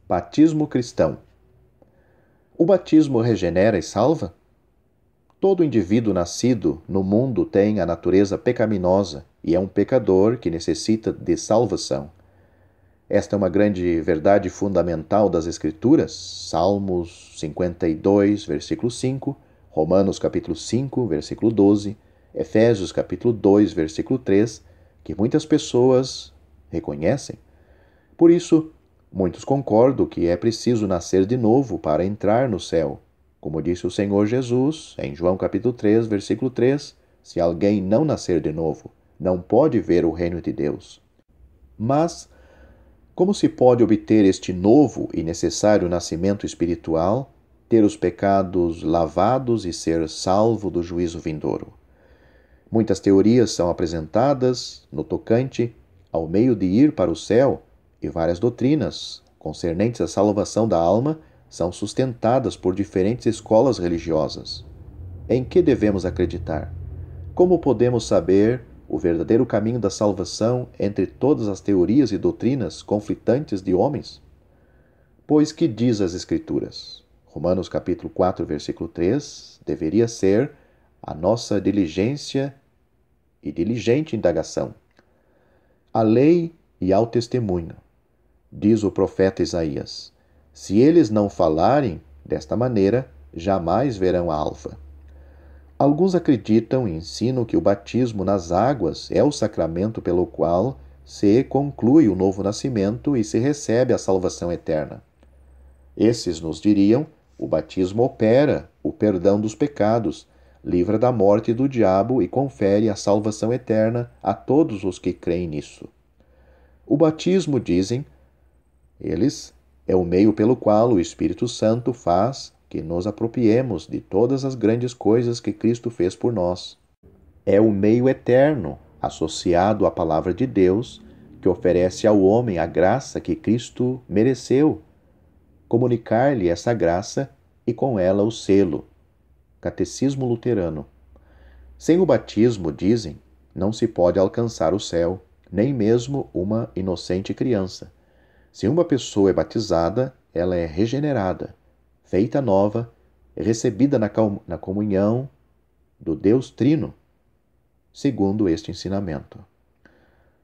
Batismo cristão. O batismo regenera e salva? Todo indivíduo nascido no mundo tem a natureza pecaminosa e é um pecador que necessita de salvação. Esta é uma grande verdade fundamental das Escrituras, Salmos 52, versículo 5, Romanos capítulo 5, versículo 12, Efésios capítulo 2, versículo 3, que muitas pessoas reconhecem. Por isso, muitos concordam que é preciso nascer de novo para entrar no céu. Como disse o Senhor Jesus, em João capítulo 3, versículo 3, se alguém não nascer de novo, não pode ver o reino de Deus. Mas, como se pode obter este novo e necessário nascimento espiritual, ter os pecados lavados e ser salvo do juízo vindouro? Muitas teorias são apresentadas no tocante ao meio de ir para o céu, e várias doutrinas concernentes à salvação da alma são sustentadas por diferentes escolas religiosas. Em que devemos acreditar? Como podemos saber o verdadeiro caminho da salvação entre todas as teorias e doutrinas conflitantes de homens? Pois que diz as Escrituras? Romanos capítulo 4, versículo 3, deveria ser a nossa diligência e diligente indagação. A lei e ao testemunho. Diz o profeta Isaías: se eles não falarem desta maneira, jamais verão a alva. Alguns acreditam e ensinam que o batismo nas águas é o sacramento pelo qual se conclui o novo nascimento e se recebe a salvação eterna. Esses nos diriam: o batismo opera o perdão dos pecados, livra da morte e do diabo e confere a salvação eterna a todos os que creem nisso. O batismo, dizem eles, é o meio pelo qual o Espírito Santo faz que nos apropriemos de todas as grandes coisas que Cristo fez por nós. É o meio eterno, associado à palavra de Deus, que oferece ao homem a graça que Cristo mereceu, comunicar-lhe essa graça e com ela o selo. Catecismo Luterano. Sem o batismo, dizem, não se pode alcançar o céu, nem mesmo uma inocente criança. Se uma pessoa é batizada, ela é regenerada, feita nova, recebida na comunhão do Deus Trino, segundo este ensinamento.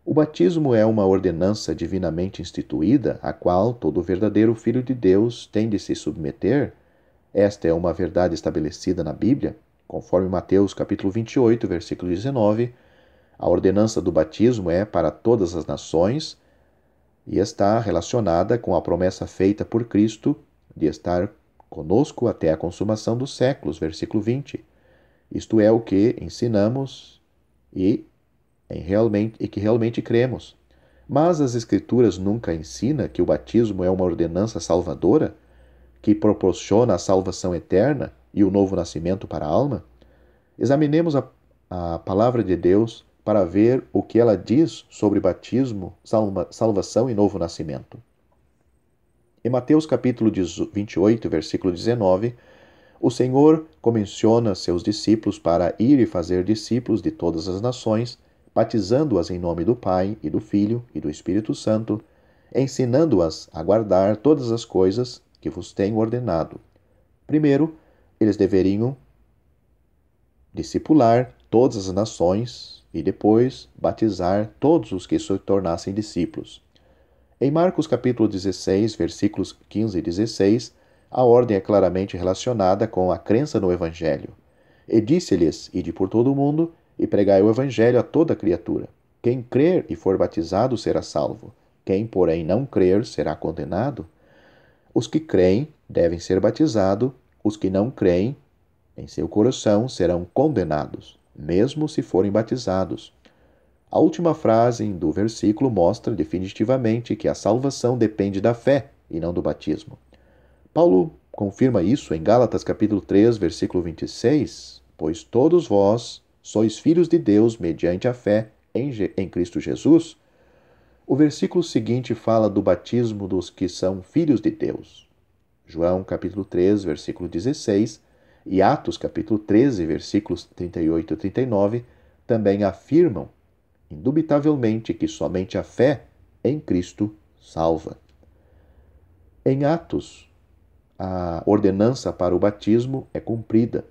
O batismo é uma ordenança divinamente instituída, a qual todo verdadeiro Filho de Deus tem de se submeter. Esta é uma verdade estabelecida na Bíblia, conforme Mateus capítulo 28, versículo 19. A ordenança do batismo é para todas as nações, e está relacionada com a promessa feita por Cristo de estar conosco até a consumação dos séculos, versículo 20. Isto é o que ensinamos e que realmente cremos. Mas as Escrituras nunca ensinam que o batismo é uma ordenança salvadora, que proporciona a salvação eterna e o novo nascimento para a alma? Examinemos a palavra de Deus para ver o que ela diz sobre batismo, salvação e novo nascimento. Em Mateus capítulo 28, versículo 19, o Senhor comissiona seus discípulos para ir e fazer discípulos de todas as nações, batizando-as em nome do Pai e do Filho e do Espírito Santo, ensinando-as a guardar todas as coisas que vos tenho ordenado. Primeiro, eles deveriam discipular todas as nações e depois batizar todos os que se tornassem discípulos. Em Marcos capítulo 16, versículos 15 e 16, a ordem é claramente relacionada com a crença no Evangelho. E disse-lhes: ide por todo o mundo e pregai o Evangelho a toda criatura. Quem crer e for batizado será salvo. Quem, porém, não crer será condenado. Os que creem devem ser batizados, os que não creem em seu coração serão condenados, mesmo se forem batizados. A última frase do versículo mostra definitivamente que a salvação depende da fé e não do batismo. Paulo confirma isso em Gálatas capítulo 3, versículo 26, pois todos vós sois filhos de Deus mediante a fé em Cristo Jesus. O versículo seguinte fala do batismo dos que são filhos de Deus. João capítulo 3, versículo 16, e Atos capítulo 13, versículos 38 e 39, também afirmam, indubitavelmente, que somente a fé em Cristo salva. Em Atos, a ordenança para o batismo é cumprida.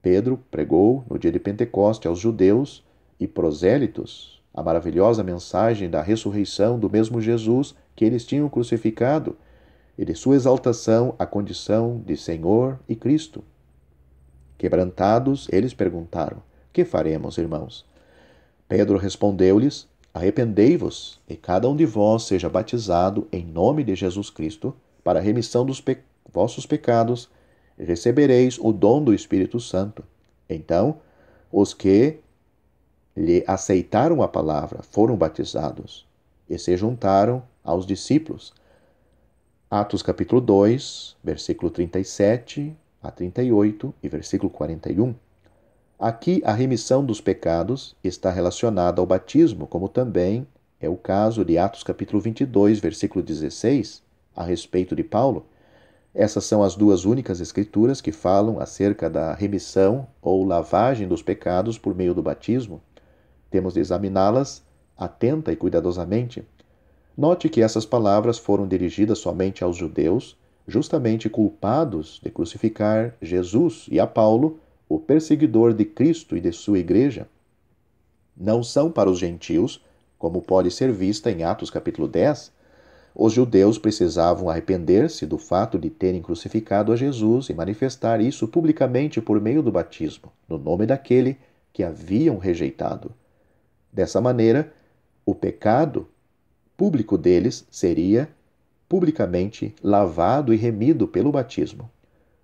Pedro pregou no dia de Pentecoste aos judeus e prosélitos a maravilhosa mensagem da ressurreição do mesmo Jesus que eles tinham crucificado e de sua exaltação à condição de Senhor e Cristo. Quebrantados, eles perguntaram: que faremos, irmãos? Pedro respondeu-lhes: arrependei-vos e cada um de vós seja batizado em nome de Jesus Cristo para a remissão dos vossos pecados e recebereis o dom do Espírito Santo. Então, os que lhe aceitaram a palavra foram batizados e se juntaram aos discípulos. Atos capítulo 2, versículo 37 a 38 e versículo 41. Aqui a remissão dos pecados está relacionada ao batismo, como também é o caso de Atos capítulo 22, versículo 16, a respeito de Paulo. Essas são as duas únicas escrituras que falam acerca da remissão ou lavagem dos pecados por meio do batismo. Temos de examiná-las atenta e cuidadosamente. Note que essas palavras foram dirigidas somente aos judeus, justamente culpados de crucificar Jesus, e a Paulo, o perseguidor de Cristo e de sua igreja. Não são para os gentios, como pode ser vista em Atos capítulo 10. Os judeus precisavam arrepender-se do fato de terem crucificado a Jesus e manifestar isso publicamente por meio do batismo, no nome daquele que haviam rejeitado. Dessa maneira, o pecado público deles seria publicamente lavado e remido pelo batismo.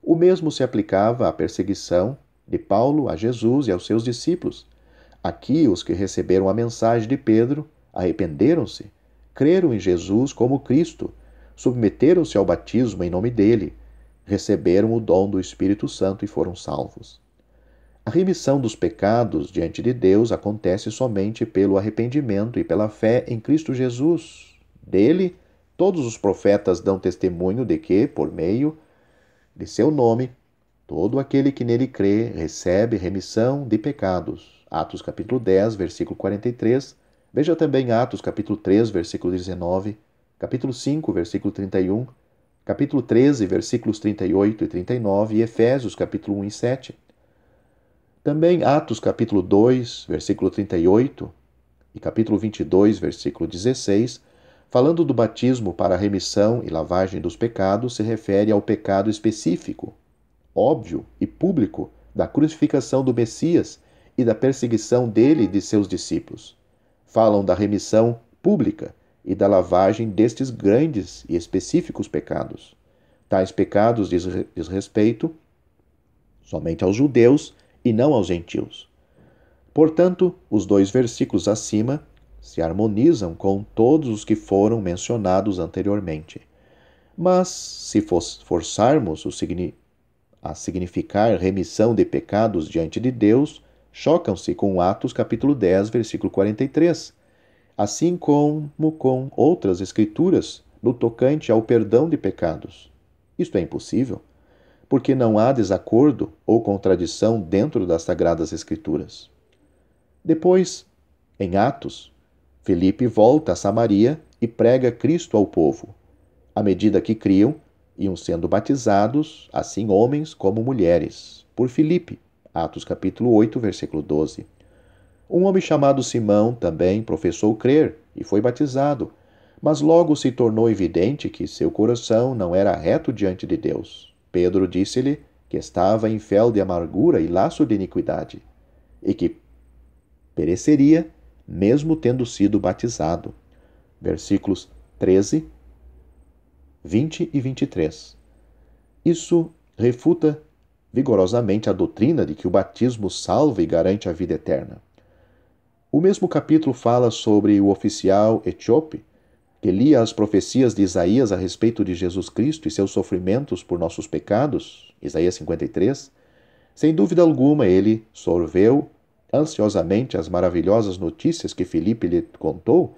O mesmo se aplicava à perseguição de Paulo a Jesus e aos seus discípulos. Aqui, os que receberam a mensagem de Pedro arrependeram-se, creram em Jesus como Cristo, submeteram-se ao batismo em nome dele, receberam o dom do Espírito Santo e foram salvos. A remissão dos pecados diante de Deus acontece somente pelo arrependimento e pela fé em Cristo Jesus. Dele, todos os profetas dão testemunho de que, por meio de seu nome, todo aquele que nele crê recebe remissão de pecados. Atos capítulo 10, versículo 43. Veja também Atos capítulo 3, versículo 19, capítulo 5, versículo 31, capítulo 13, versículos 38 e 39 e Efésios capítulo 1 e 7. Também Atos capítulo 2, versículo 38 e capítulo 22, versículo 16, falando do batismo para a remissão e lavagem dos pecados, se refere ao pecado específico, óbvio e público da crucificação do Messias e da perseguição dele e de seus discípulos. Falam da remissão pública e da lavagem destes grandes e específicos pecados. Tais pecados diz respeito somente aos judeus e não aos gentios. Portanto, os dois versículos acima se harmonizam com todos os que foram mencionados anteriormente. Mas, se forçarmos a significar remissão de pecados diante de Deus, chocam-se com Atos capítulo 10, versículo 43, assim como com outras escrituras no tocante ao perdão de pecados. Isto é impossível, porque não há desacordo ou contradição dentro das Sagradas Escrituras. Depois, em Atos, Filipe volta a Samaria e prega Cristo ao povo. À medida que criam, iam sendo batizados, assim homens como mulheres, por Filipe. Atos capítulo 8, versículo 12. Um homem chamado Simão também professou crer e foi batizado, mas logo se tornou evidente que seu coração não era reto diante de Deus. Pedro disse-lhe que estava em fel de amargura e laço de iniquidade, e que pereceria mesmo tendo sido batizado. Versículos 13, 20 e 23. Isso refuta vigorosamente a doutrina de que o batismo salva e garante a vida eterna. O mesmo capítulo fala sobre o oficial etíope, que lia as profecias de Isaías a respeito de Jesus Cristo e seus sofrimentos por nossos pecados, Isaías 53. Sem dúvida alguma, ele sorveu ansiosamente as maravilhosas notícias que Filipe lhe contou.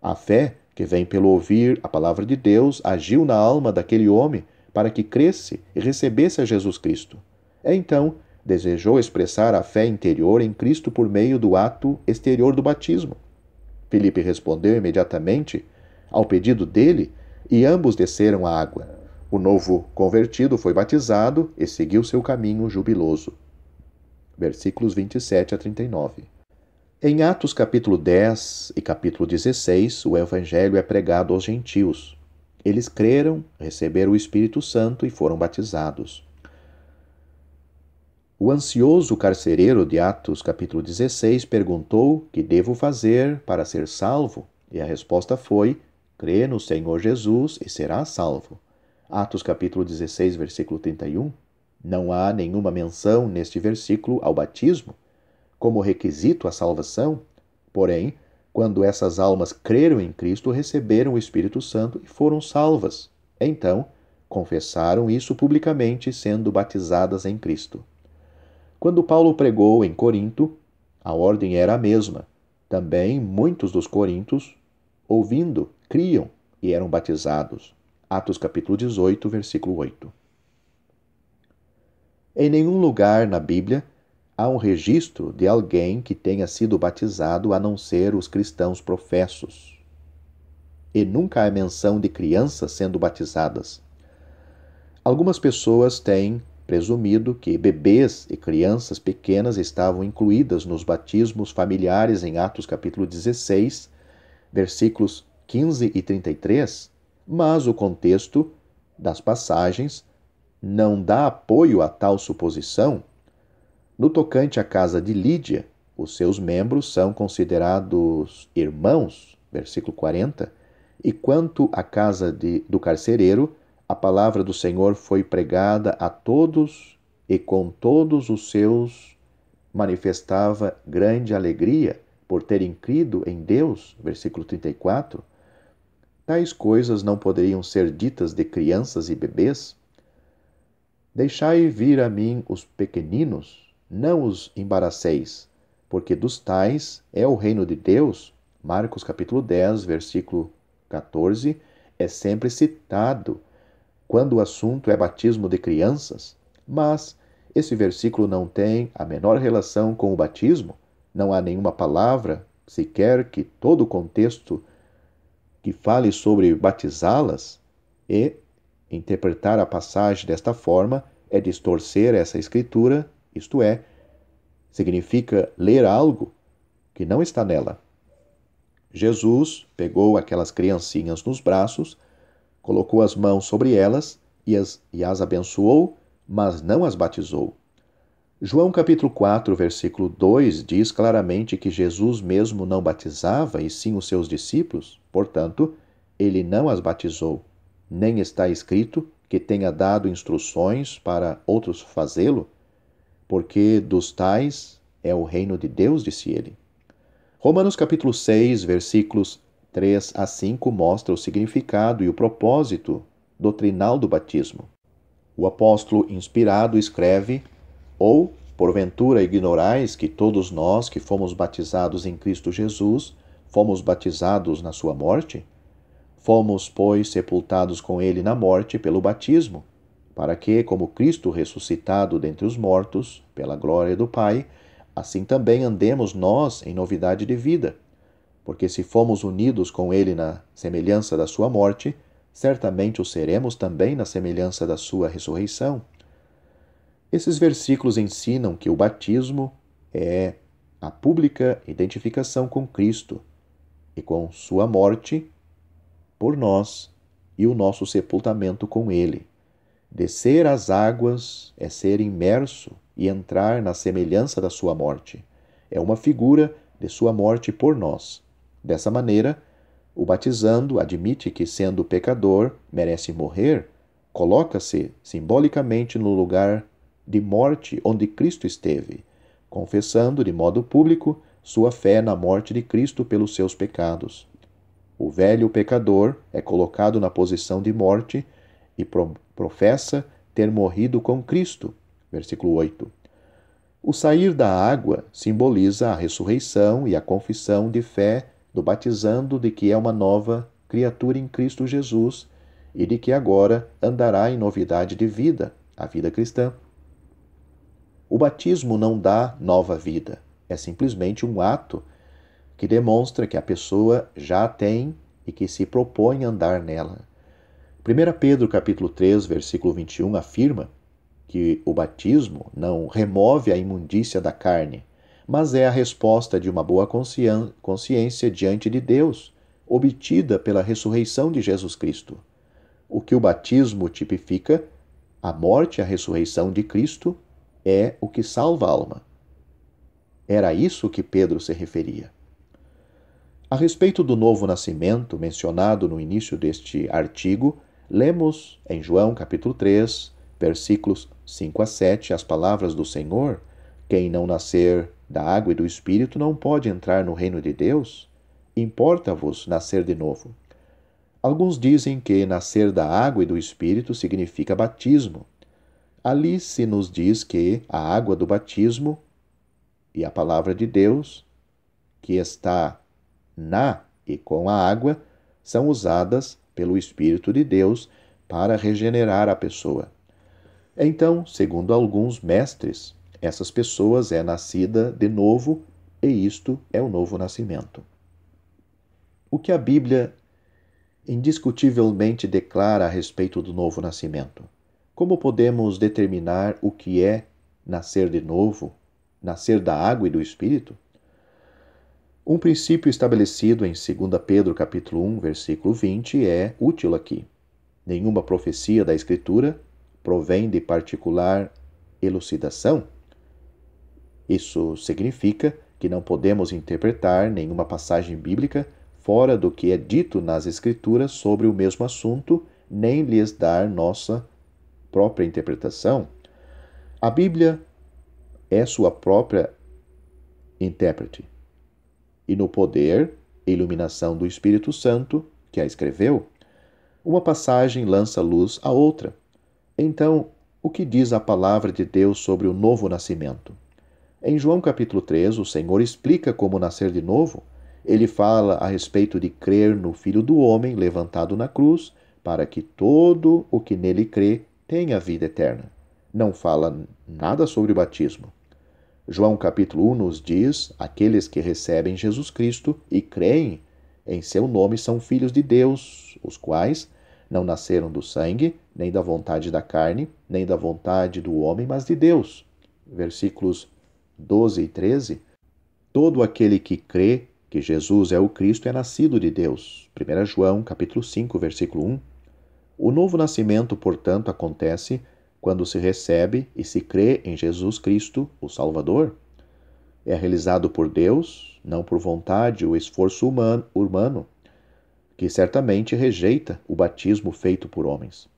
A fé, que vem pelo ouvir a palavra de Deus, agiu na alma daquele homem para que cresce e recebesse a Jesus Cristo. Então, desejou expressar a fé interior em Cristo por meio do ato exterior do batismo. Filipe respondeu imediatamente ao pedido dele e ambos desceram à água. O novo convertido foi batizado e seguiu seu caminho jubiloso. Versículos 27 a 39. Em Atos capítulo 10 e capítulo 16, o Evangelho é pregado aos gentios. Eles creram, receberam o Espírito Santo e foram batizados. O ansioso carcereiro de Atos capítulo 16 perguntou: que devo fazer para ser salvo? E a resposta foi: crê no Senhor Jesus e serás salvo. Atos capítulo 16, versículo 31. Não há nenhuma menção neste versículo ao batismo como requisito à salvação. Porém, quando essas almas creram em Cristo, receberam o Espírito Santo e foram salvas. Então, confessaram isso publicamente, sendo batizadas em Cristo. Quando Paulo pregou em Corinto, a ordem era a mesma. Também muitos dos coríntios, ouvindo, criam e eram batizados. Atos capítulo 18, versículo 8. Em nenhum lugar na Bíblia há um registro de alguém que tenha sido batizado a não ser os cristãos professos. E nunca há menção de crianças sendo batizadas. Algumas pessoas têm presumido que bebês e crianças pequenas estavam incluídas nos batismos familiares em Atos capítulo 16, versículos 15 e 33, mas o contexto das passagens não dá apoio a tal suposição. No tocante à casa de Lídia, os seus membros são considerados irmãos, versículo 40, e quanto à casa do carcereiro, a palavra do Senhor foi pregada a todos e com todos os seus manifestava grande alegria por terem crido em Deus, versículo 34. Tais coisas não poderiam ser ditas de crianças e bebês? Deixai vir a mim os pequeninos, não os embaraceis, porque dos tais é o reino de Deus. Marcos capítulo 10, versículo 14, é sempre citado quando o assunto é batismo de crianças, mas esse versículo não tem a menor relação com o batismo. Não há nenhuma palavra, sequer que todo o contexto que fale sobre batizá-las, e interpretar a passagem desta forma é distorcer essa escritura, isto é, significa ler algo que não está nela. Jesus pegou aquelas criancinhas nos braços, colocou as mãos sobre elas e as abençoou, mas não as batizou. João capítulo 4, versículo 2 diz claramente que Jesus mesmo não batizava, e sim os seus discípulos, portanto, ele não as batizou. Nem está escrito que tenha dado instruções para outros fazê-lo, porque dos tais é o reino de Deus, disse ele. Romanos capítulo 6, versículos 3 a 5 mostra o significado e o propósito doutrinal do batismo. O apóstolo inspirado escreve: ou, porventura, ignorais que todos nós que fomos batizados em Cristo Jesus, fomos batizados na sua morte? Fomos, pois, sepultados com ele na morte pelo batismo, para que, como Cristo ressuscitado dentre os mortos, pela glória do Pai, assim também andemos nós em novidade de vida. Porque se fomos unidos com ele na semelhança da sua morte, certamente o seremos também na semelhança da sua ressurreição. Esses versículos ensinam que o batismo é a pública identificação com Cristo e com sua morte por nós e o nosso sepultamento com ele. Descer às águas é ser imerso e entrar na semelhança da sua morte. É uma figura de sua morte por nós. Dessa maneira, o batizando admite que, sendo pecador, merece morrer, coloca-se simbolicamente no lugar de morte onde Cristo esteve, confessando de modo público sua fé na morte de Cristo pelos seus pecados. O velho pecador é colocado na posição de morte e professa ter morrido com Cristo. Versículo 8. O sair da água simboliza a ressurreição e a confissão de fé do batizando de que é uma nova criatura em Cristo Jesus e de que agora andará em novidade de vida, a vida cristã. O batismo não dá nova vida, é simplesmente um ato que demonstra que a pessoa já tem e que se propõe a andar nela. 1 Pedro capítulo 3, versículo 21 afirma que o batismo não remove a imundícia da carne, mas é a resposta de uma boa consciência diante de Deus, obtida pela ressurreição de Jesus Cristo. O que o batismo tipifica, a morte e a ressurreição de Cristo, é o que salva a alma. Era isso que Pedro se referia. A respeito do novo nascimento mencionado no início deste artigo, lemos em João capítulo 3, versículos 5 a 7, as palavras do Senhor: quem não nascer da água e do Espírito não pode entrar no reino de Deus. Importa-vos nascer de novo. Alguns dizem que nascer da água e do Espírito significa batismo. Ali se nos diz que a água do batismo e a palavra de Deus, que está na e com a água, são usadas pelo Espírito de Deus para regenerar a pessoa. Então, segundo alguns mestres, essas pessoas é nascida de novo e isto é o novo nascimento. O que a Bíblia indiscutivelmente declara a respeito do novo nascimento? Como podemos determinar o que é nascer de novo, nascer da água e do Espírito? Um princípio estabelecido em 2 Pedro capítulo 1, versículo 20 é útil aqui. Nenhuma profecia da Escritura provém de particular elucidação. Isso significa que não podemos interpretar nenhuma passagem bíblica fora do que é dito nas Escrituras sobre o mesmo assunto, nem lhes dar nossa própria interpretação. A Bíblia é sua própria intérprete, e no poder e iluminação do Espírito Santo, que a escreveu, uma passagem lança luz à outra. Então, o que diz a palavra de Deus sobre o novo nascimento? Em João capítulo 3, o Senhor explica como nascer de novo. Ele fala a respeito de crer no Filho do Homem levantado na cruz, para que todo o que nele crê tenha vida eterna. Não fala nada sobre o batismo. João capítulo 1 nos diz: aqueles que recebem Jesus Cristo e creem em seu nome são filhos de Deus, os quais não nasceram do sangue, nem da vontade da carne, nem da vontade do homem, mas de Deus. Versículos 12 e 13. Todo aquele que crê que Jesus é o Cristo é nascido de Deus. 1 João capítulo 5, versículo 1. O novo nascimento, portanto, acontece quando se recebe e se crê em Jesus Cristo, o Salvador. É realizado por Deus, não por vontade ou esforço humano, que certamente rejeita o batismo feito por homens.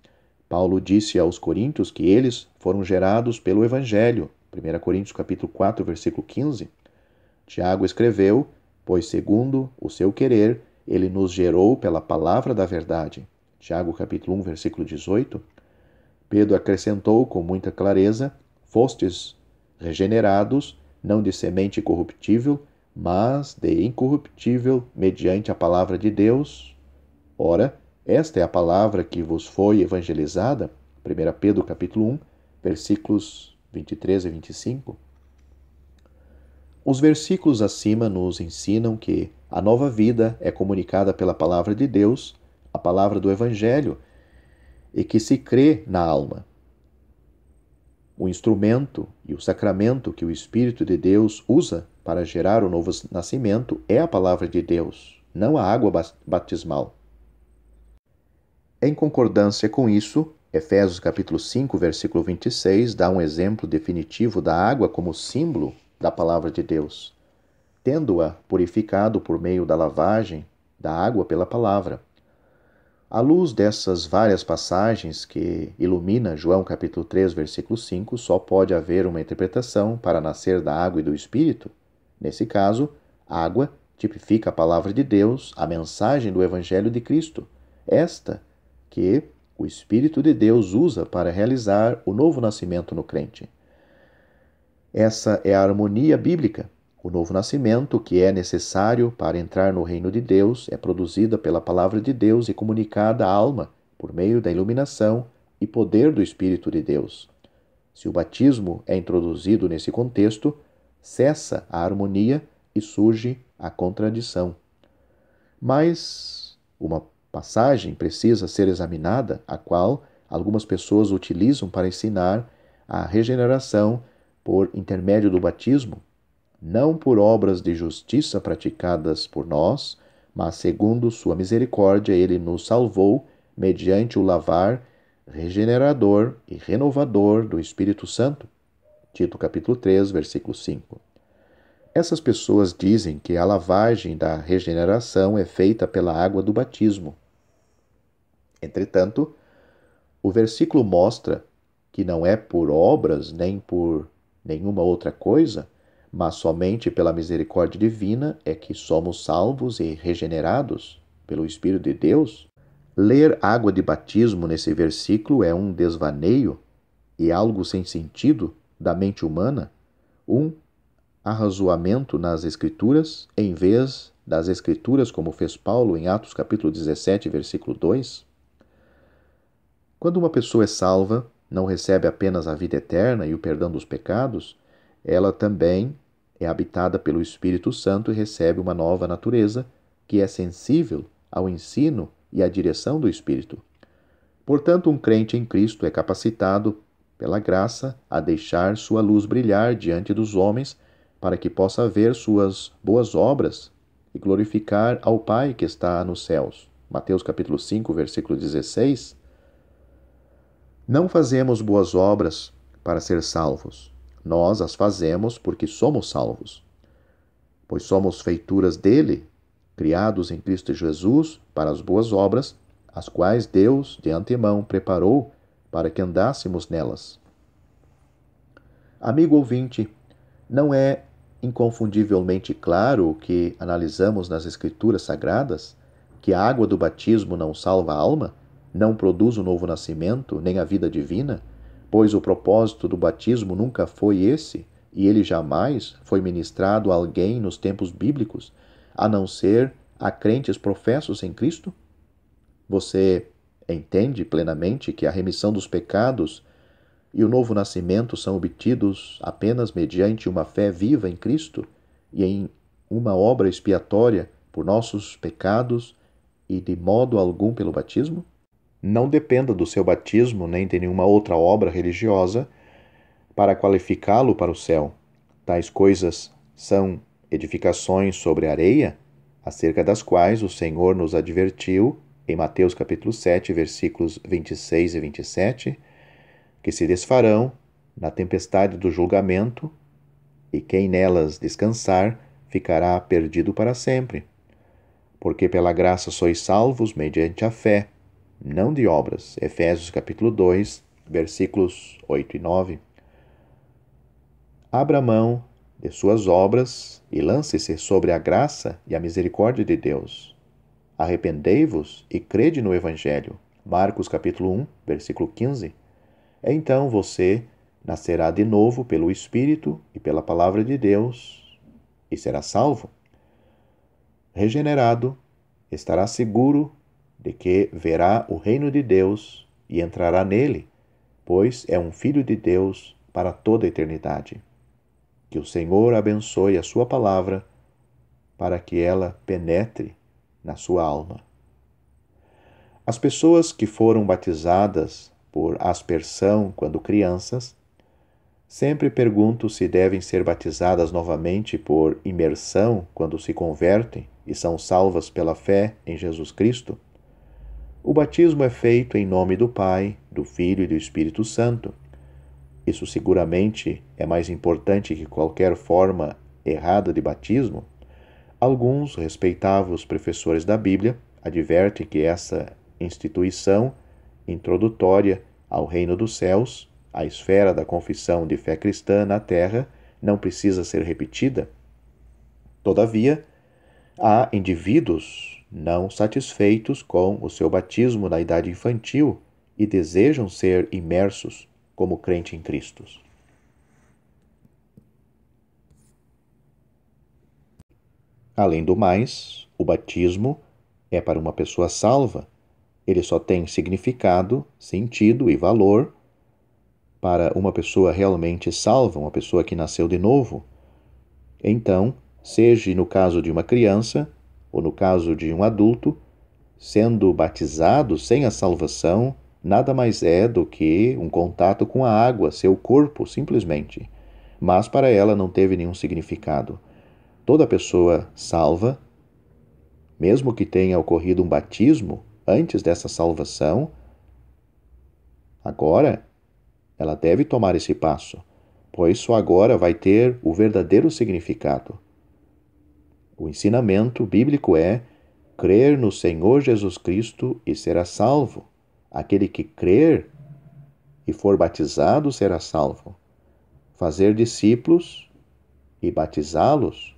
Paulo disse aos coríntios que eles foram gerados pelo Evangelho. 1 Coríntios capítulo 4, versículo 15. Tiago escreveu: pois segundo o seu querer, ele nos gerou pela palavra da verdade. Tiago capítulo 1, versículo 18. Pedro acrescentou com muita clareza: fostes regenerados, não de semente corruptível, mas de incorruptível, mediante a palavra de Deus. Ora, esta é a palavra que vos foi evangelizada. 1 Pedro capítulo 1, versículos 23 e 25. Os versículos acima nos ensinam que a nova vida é comunicada pela palavra de Deus, a palavra do Evangelho, e que se crê na alma. O instrumento e o sacramento que o Espírito de Deus usa para gerar o novo nascimento é a palavra de Deus, não a água batismal. Em concordância com isso, Efésios capítulo 5, versículo 26 dá um exemplo definitivo da água como símbolo da palavra de Deus, tendo-a purificado por meio da lavagem da água pela palavra. À luz dessas várias passagens que ilumina João capítulo 3, versículo 5, só pode haver uma interpretação para nascer da água e do Espírito. Nesse caso, água tipifica a palavra de Deus, a mensagem do Evangelho de Cristo, esta que o Espírito de Deus usa para realizar o novo nascimento no crente. Essa é a harmonia bíblica. O novo nascimento, que é necessário para entrar no reino de Deus, é produzida pela palavra de Deus e comunicada à alma por meio da iluminação e poder do Espírito de Deus. Se o batismo é introduzido nesse contexto, cessa a harmonia e surge a contradição. Mas uma passagem precisa ser examinada, a qual algumas pessoas utilizam para ensinar a regeneração por intermédio do batismo, não por obras de justiça praticadas por nós, mas segundo sua misericórdia ele nos salvou mediante o lavar regenerador e renovador do Espírito Santo. Tito capítulo 3, versículo 5. Essas pessoas dizem que a lavagem da regeneração é feita pela água do batismo. Entretanto, o versículo mostra que não é por obras nem por nenhuma outra coisa, mas somente pela misericórdia divina é que somos salvos e regenerados pelo Espírito de Deus. Ler água de batismo nesse versículo é um desvaneio e algo sem sentido da mente humana, um arrazoamento nas Escrituras, em vez das Escrituras, como fez Paulo em Atos capítulo 17, versículo 2. Quando uma pessoa é salva, não recebe apenas a vida eterna e o perdão dos pecados, ela também é habitada pelo Espírito Santo e recebe uma nova natureza que é sensível ao ensino e à direção do Espírito. Portanto, um crente em Cristo é capacitado, pela graça, a deixar sua luz brilhar diante dos homens para que possa ver suas boas obras e glorificar ao Pai que está nos céus. Mateus capítulo 5, versículo 16. Não fazemos boas obras para ser salvos. Nós as fazemos porque somos salvos. Pois somos feituras dele, criados em Cristo Jesus para as boas obras, as quais Deus de antemão preparou para que andássemos nelas. Amigo ouvinte, não é inconfundivelmente claro o que analisamos nas Escrituras Sagradas, que a água do batismo não salva a alma, não produz o novo nascimento, nem a vida divina, pois o propósito do batismo nunca foi esse, e ele jamais foi ministrado a alguém nos tempos bíblicos, a não ser a crentes professos em Cristo? Você entende plenamente que a remissão dos pecados e o novo nascimento são obtidos apenas mediante uma fé viva em Cristo e em uma obra expiatória por nossos pecados e de modo algum pelo batismo? Não dependa do seu batismo nem de nenhuma outra obra religiosa para qualificá-lo para o céu. Tais coisas são edificações sobre areia, acerca das quais o Senhor nos advertiu em Mateus capítulo 7, versículos 26 e 27, que se desfarão na tempestade do julgamento, e quem nelas descansar ficará perdido para sempre. Porque pela graça sois salvos mediante a fé, não de obras. Efésios capítulo 2, versículos 8 e 9. Abra mão de suas obras e lance-se sobre a graça e a misericórdia de Deus. Arrependei-vos e crede no Evangelho. Marcos capítulo 1, versículo 15. Então você nascerá de novo pelo Espírito e pela palavra de Deus e será salvo. Regenerado, estará seguro de que verá o reino de Deus e entrará nele, pois é um filho de Deus para toda a eternidade. Que o Senhor abençoe a sua palavra para que ela penetre na sua alma. As pessoas que foram batizadas por aspersão quando crianças, sempre pergunto se devem ser batizadas novamente por imersão quando se convertem e são salvas pela fé em Jesus Cristo. O batismo é feito em nome do Pai, do Filho e do Espírito Santo. Isso seguramente é mais importante que qualquer forma errada de batismo. Alguns respeitáveis professores da Bíblia advertem que essa instituição introdutória ao reino dos céus, a esfera da confissão de fé cristã na terra, não precisa ser repetida. Todavia, há indivíduos não satisfeitos com o seu batismo na idade infantil e desejam ser imersos como crente em Cristo. Além do mais, o batismo é para uma pessoa salva. Ele só tem significado, sentido e valor para uma pessoa realmente salva, uma pessoa que nasceu de novo. Então, seja no caso de uma criança ou no caso de um adulto, sendo batizado sem a salvação, nada mais é do que um contato com a água, seu corpo, simplesmente. Mas para ela não teve nenhum significado. Toda pessoa salva, mesmo que tenha ocorrido um batismo antes dessa salvação, agora ela deve tomar esse passo, pois só agora vai ter o verdadeiro significado. O ensinamento bíblico é crer no Senhor Jesus Cristo e será salvo. Aquele que crer e for batizado será salvo. Fazer discípulos e batizá-los